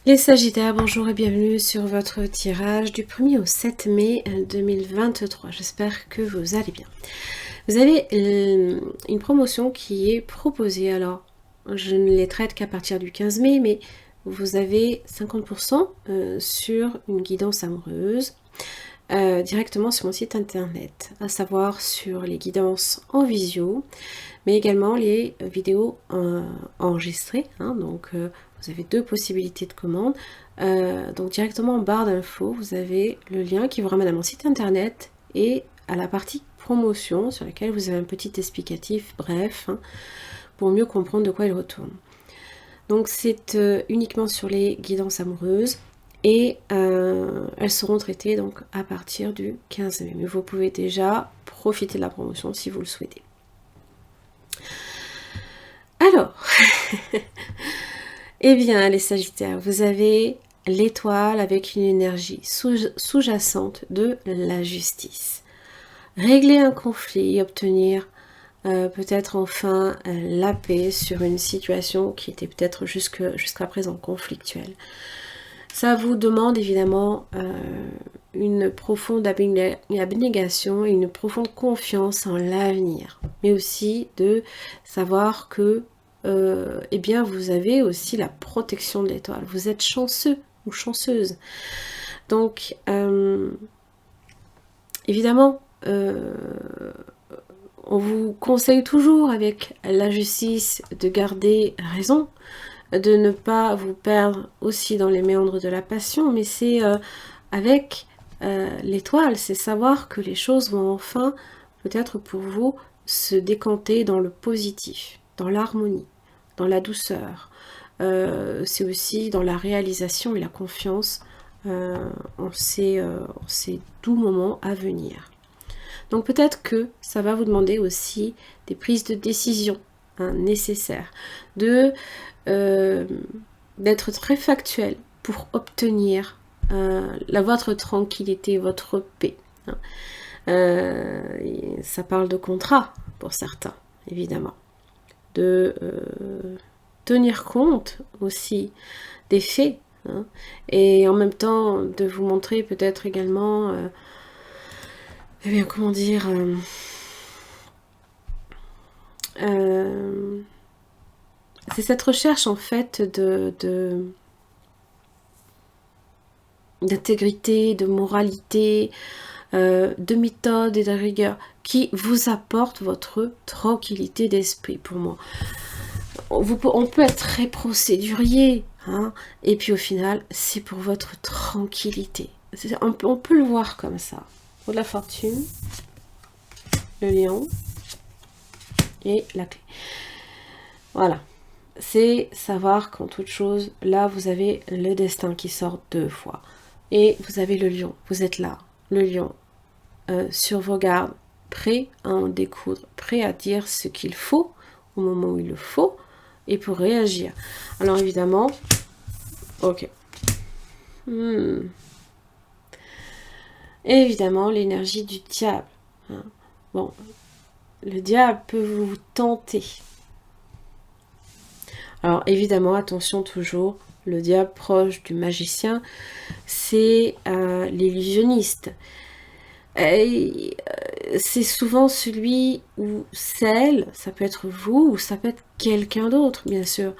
Les Sagittaires, bonjour et bienvenue sur votre tirage du 1er au 7 mai 2023. J'espère que vous allez bien. Vous avez une promotion qui est proposée. Alors, je ne les traite qu'à partir du 15 mai, mais vous avez 50% sur une guidance amoureuse directement sur mon site internet, à savoir sur les guidances en visio, mais également les vidéos enregistrées. Donc, vous avez deux possibilités de commande. Donc directement en barre d'infos, vous avez le lien qui vous ramène à mon site internet et à la partie promotion sur laquelle vous avez un petit explicatif bref pour mieux comprendre de quoi il retourne. Donc c'est uniquement sur les guidances amoureuses et elles seront traitées donc à partir du 15 mai. Mais vous pouvez déjà profiter de la promotion si vous le souhaitez. Alors, eh bien les Sagittaires, vous avez l'étoile avec une énergie sous-jacente de la justice. Régler un conflit, obtenir peut-être enfin la paix sur une situation qui était peut-être jusqu'à présent conflictuelle. Ça vous demande évidemment une profonde abnégation et une profonde confiance en l'avenir, mais aussi de savoir que eh bien vous avez aussi la protection de l'étoile. Vous êtes chanceux ou chanceuse. Donc évidemment on vous conseille toujours avec la justice de garder raison, de ne pas vous perdre aussi dans les méandres de la passion, mais c'est avec l'étoile, c'est savoir que les choses vont enfin, peut-être pour vous, se décanter dans le positif, dans l'harmonie, dans la douceur. C'est aussi dans la réalisation et la confiance en ces doux moments à venir. Donc peut-être que ça va vous demander aussi des prises de décision nécessaires, d'être très factuel pour obtenir votre tranquillité, votre paix. Ça parle de contrat pour certains, évidemment. De tenir compte aussi des faits. Et en même temps, de vous montrer peut-être également... eh bien, comment dire... c'est cette recherche en fait d'intégrité, de moralité, de méthode et de rigueur qui vous apporte votre tranquillité d'esprit pour moi. On peut être très procédurier, et puis au final, c'est pour votre tranquillité. On peut le voir comme ça. Pour la fortune, le lion et la clé. Voilà. C'est savoir qu'en toute chose, là, vous avez le destin qui sort deux fois. Et vous avez le lion. Vous êtes là, le lion, sur vos gardes, prêt à en découdre, prêt à dire ce qu'il faut au moment où il le faut et pour réagir. Alors évidemment, ok. Évidemment, l'énergie du diable. Bon, le diable peut vous tenter. Alors évidemment, attention toujours, le diable proche du magicien, c'est l'illusionniste. C'est souvent celui ou celle, ça peut être vous ou ça peut être quelqu'un d'autre, bien sûr,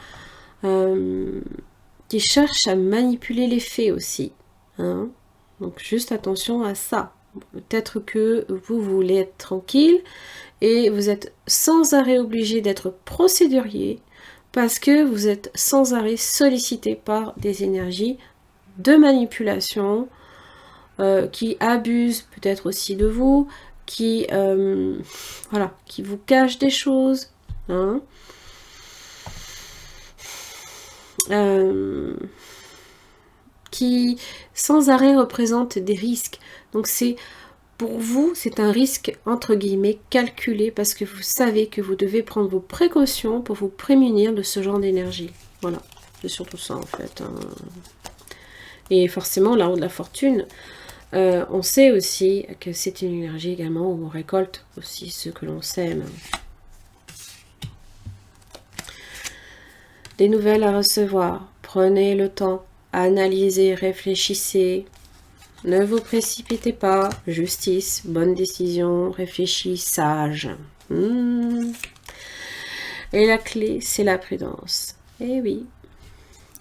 qui cherche à manipuler les faits aussi. Donc juste attention à ça. Peut-être que vous voulez être tranquille et vous êtes sans arrêt obligé d'être procédurier parce que vous êtes sans arrêt sollicité par des énergies de manipulation qui abusent peut-être aussi de vous, qui vous cachent des choses. Qui sans arrêt représentent des risques. Donc pour vous, c'est un risque entre guillemets calculé parce que vous savez que vous devez prendre vos précautions pour vous prémunir de ce genre d'énergie. Voilà, c'est surtout ça en fait. Et forcément, la roue de la fortune, on sait aussi que c'est une énergie également où on récolte aussi ce que l'on sème. Des nouvelles à recevoir. Prenez le temps analysez, réfléchissez. Ne vous précipitez pas. Justice, bonne décision, réfléchis, sage. Et la clé, c'est la prudence. Eh oui.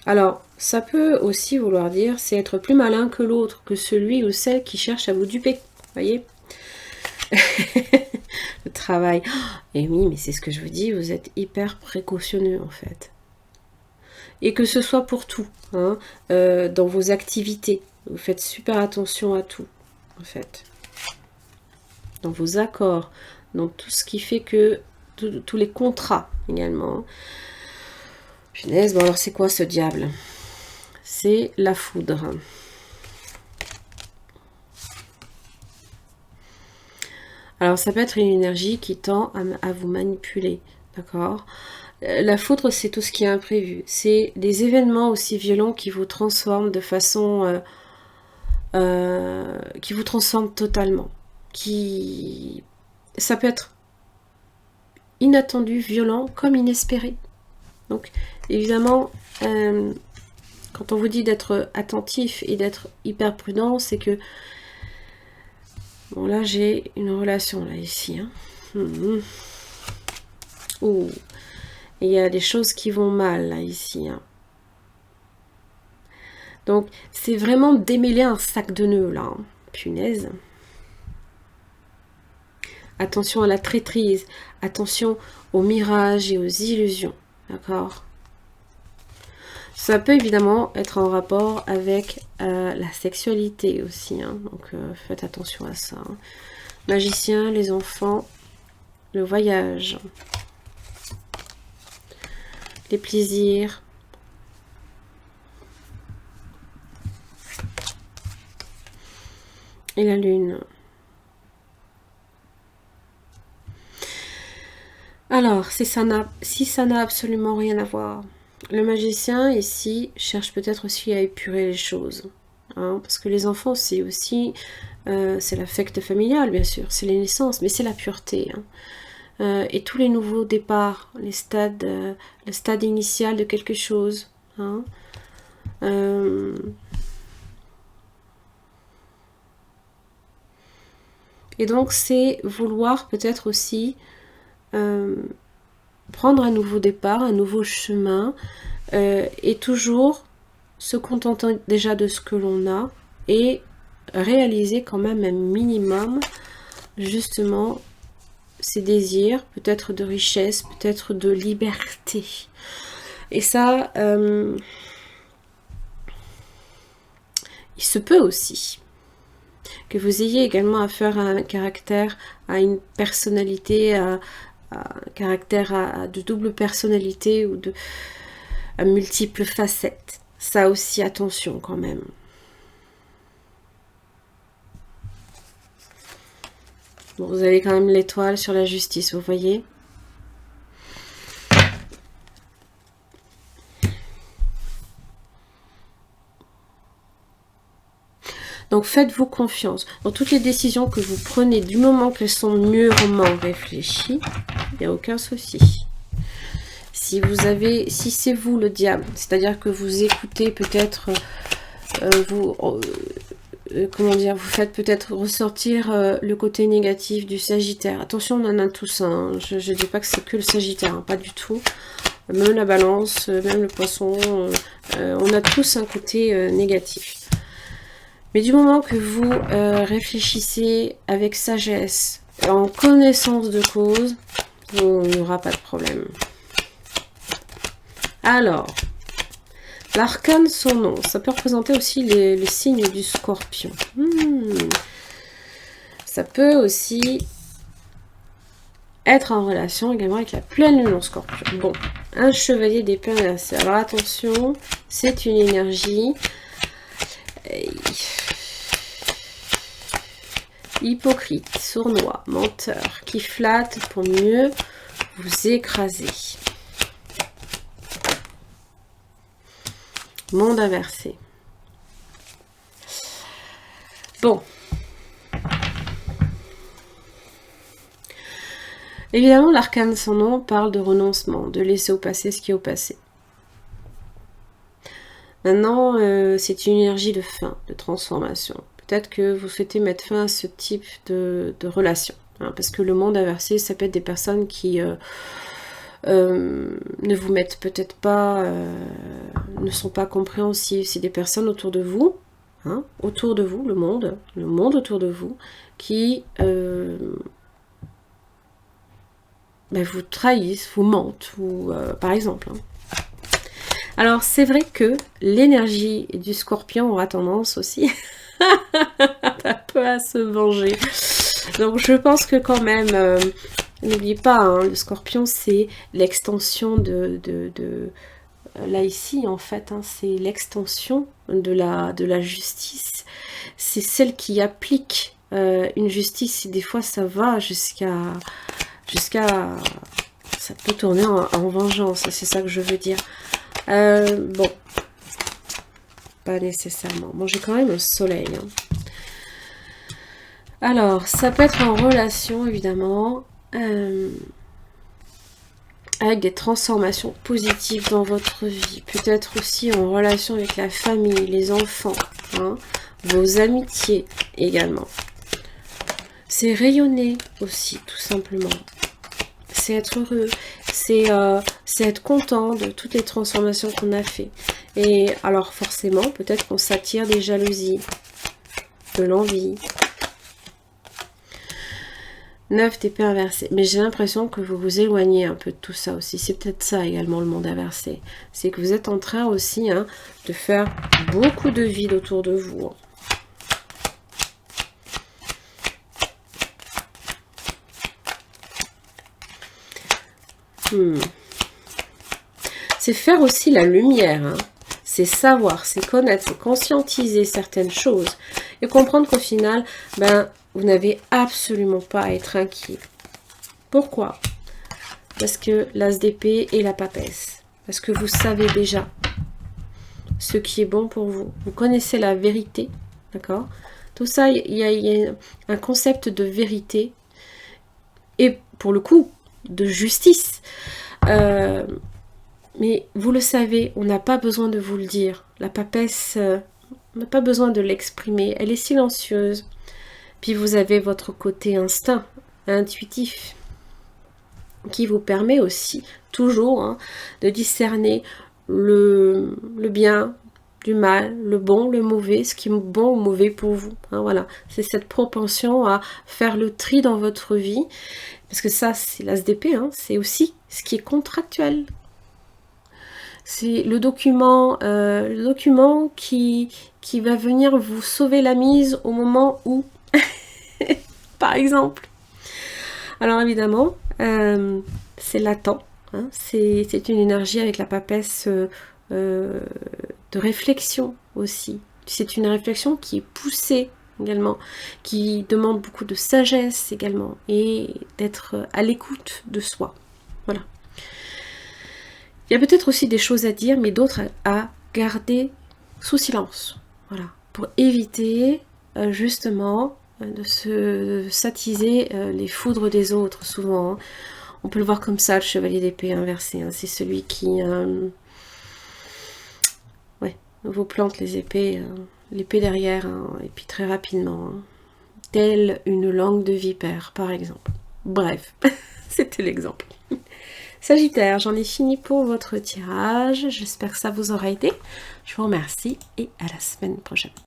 Alors, ça peut aussi vouloir dire, c'est être plus malin que l'autre, que celui ou celle qui cherche à vous duper. Voyez? Le travail. Et oui, mais c'est ce que je vous dis, vous êtes hyper précautionneux en fait. Et que ce soit pour tout, hein, dans vos activités, vous faites super attention à tout, en fait. Dans vos accords, dans tout ce qui fait que, tous les contrats également. Punaise, bon alors c'est quoi ce diable? C'est la foudre. Alors ça peut être une énergie qui tend à vous manipuler, d'accord? La foudre, c'est tout ce qui est imprévu. C'est des événements aussi violents qui vous transforment de façon... qui vous transforment totalement. Ça peut être inattendu, violent, comme inespéré. Donc, évidemment, quand on vous dit d'être attentif et d'être hyper prudent, c'est que... Bon, là, j'ai une relation, là, ici. Hein. Ouh. Il y a des choses qui vont mal, là, ici. Hein. Donc, c'est vraiment démêler un sac de nœuds, là. Hein. Punaise. Attention à la traîtrise. Attention aux mirages et aux illusions. D'accord? Ça peut évidemment être en rapport avec la sexualité aussi. Hein. Donc, faites attention à ça. Hein. Magicien, les enfants, le voyage. Les plaisirs. Et la lune. Alors, si ça n'a absolument rien à voir, le magicien ici cherche peut-être aussi à épurer les choses. Hein, parce que les enfants, c'est aussi, c'est l'affect familial, bien sûr, c'est les naissances, mais c'est la pureté. Hein. Et tous les nouveaux départs, le stade initial de quelque chose. Hein. Et donc, c'est vouloir peut-être aussi prendre un nouveau départ, un nouveau chemin, et toujours se contenter déjà de ce que l'on a et réaliser quand même un minimum, justement, ses désirs, peut-être de richesse, peut-être de liberté. Et ça, il se peut aussi que vous ayez également affaire à un caractère, à une personnalité, à un caractère de double personnalité ou à multiples facettes. Ça aussi, attention quand même. Bon, vous avez quand même l'étoile sur la justice, vous voyez. Donc faites-vous confiance. Dans toutes les décisions que vous prenez, du moment qu'elles sont mûrement réfléchies, il n'y a aucun souci. Si c'est vous le diable, c'est-à-dire que vous écoutez peut-être, comment dire, vous faites peut-être ressortir le côté négatif du Sagittaire. Attention, on en a tous un. Hein. Je ne dis pas que c'est que le Sagittaire, hein, pas du tout. Même la Balance, même le Poisson, on a tous un côté négatif. Mais du moment que vous réfléchissez avec sagesse, en connaissance de cause, il n'y aura pas de problème. Alors, l'arcane son nom, ça peut représenter aussi les signes du Scorpion. Ça peut aussi être en relation également avec la pleine lune en Scorpion. Bon, un chevalier d'épée inversé. Alors attention, c'est une énergie... hypocrite, sournois, menteur, qui flatte pour mieux vous écraser. Monde inversé. Bon. Évidemment, l'arcane sans nom parle de renoncement, de laisser au passé ce qui est au passé. Maintenant, c'est une énergie de fin, de transformation. Peut-être que vous souhaitez mettre fin à ce type de relation. Hein, parce que le monde inversé, ça peut être des personnes qui ne vous mettent peut-être pas, ne sont pas compréhensives. C'est des personnes autour de vous, hein, autour de vous, le monde autour de vous, qui vous trahissent, vous mentent, ou par exemple. Hein. Alors c'est vrai que l'énergie du scorpion aura tendance aussi un peu à se venger. Donc je pense que quand même, n'oubliez pas, hein, le scorpion c'est l'extension là ici en fait, hein, c'est l'extension de la justice. C'est celle qui applique une justice et des fois ça va jusqu'à ça peut tourner en vengeance, c'est ça que je veux dire. Bon, pas nécessairement. Bon, j'ai quand même le soleil. Hein. Alors, ça peut être en relation, évidemment, avec des transformations positives dans votre vie. Peut-être aussi en relation avec la famille, les enfants, hein, vos amitiés également. C'est rayonner aussi, tout simplement. C'est être heureux, c'est être content de toutes les transformations qu'on a fait. Et alors forcément, peut-être qu'on s'attire des jalousies, de l'envie. 9 d'épée inversée. Mais j'ai l'impression que vous vous éloignez un peu de tout ça aussi. C'est peut-être ça également le monde inversé. C'est que vous êtes en train aussi de faire beaucoup de vide autour de vous. C'est faire aussi la lumière. Hein. C'est savoir, c'est connaître, c'est conscientiser certaines choses. Et comprendre qu'au final, vous n'avez absolument pas à être inquiet. Pourquoi? Parce que l'as d'épée et la papesse. Parce que vous savez déjà ce qui est bon pour vous. Vous connaissez la vérité. D'accord? Tout ça, il y a un concept de vérité. Et pour le coup, de justice. Mais vous le savez, on n'a pas besoin de vous le dire. La papesse, on n'a pas besoin de l'exprimer. Elle est silencieuse. Puis vous avez votre côté instinct, intuitif, qui vous permet aussi toujours de discerner le bien du mal, le bon, le mauvais, ce qui est bon ou mauvais pour vous. Hein, voilà, c'est cette propension à faire le tri dans votre vie. Parce que ça, c'est l'as d'épée, c'est aussi ce qui est contractuel. C'est le document qui va venir vous sauver la mise au moment où, par exemple. Alors évidemment, c'est latent. Hein, c'est une énergie avec la papesse de réflexion aussi. C'est une réflexion qui est poussée également, qui demande beaucoup de sagesse également et d'être à l'écoute de soi. Voilà. Il y a peut-être aussi des choses à dire, mais d'autres à garder sous silence. Voilà. Pour éviter justement de s'attiser les foudres des autres, souvent. Hein. On peut le voir comme ça, le chevalier d'épée inversé. Hein. C'est celui qui vous plante les épées, l'épée derrière, et puis très rapidement. Hein. Telle une langue de vipère, par exemple. Bref, c'était l'exemple. Sagittaire, j'en ai fini pour votre tirage. J'espère que ça vous aura aidé. Je vous remercie et à la semaine prochaine.